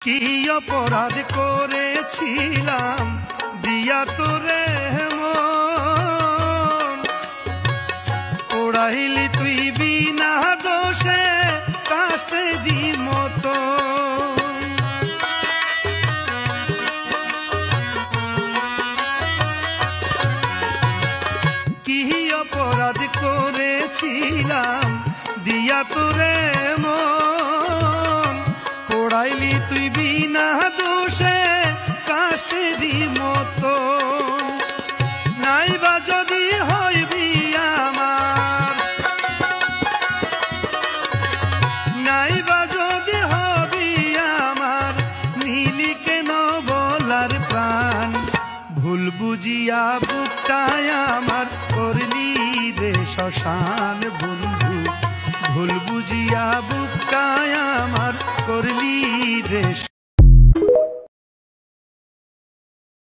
কি অপরাধ করেছিলাম দিয়া তোরে মন, ওড়াইলি তুই বিনা দোষে কাষ্টে দি মতো। কি অপরাধ করেছিলাম দিয়া তোরে মন, ওড়াইলি তুই বিনা দোষে কাষ্টে দি মতো। নাইবা যদি হইবি আমার, নাইবা যদি হবি আমার, নীলি কেন বলার প্রাণ। ভুল বুঝিয়া বুকটায় আমার করলি রে শ্মশান বন্ধু, ভুল বুঝিয়া বুকটায় আমার করলি রে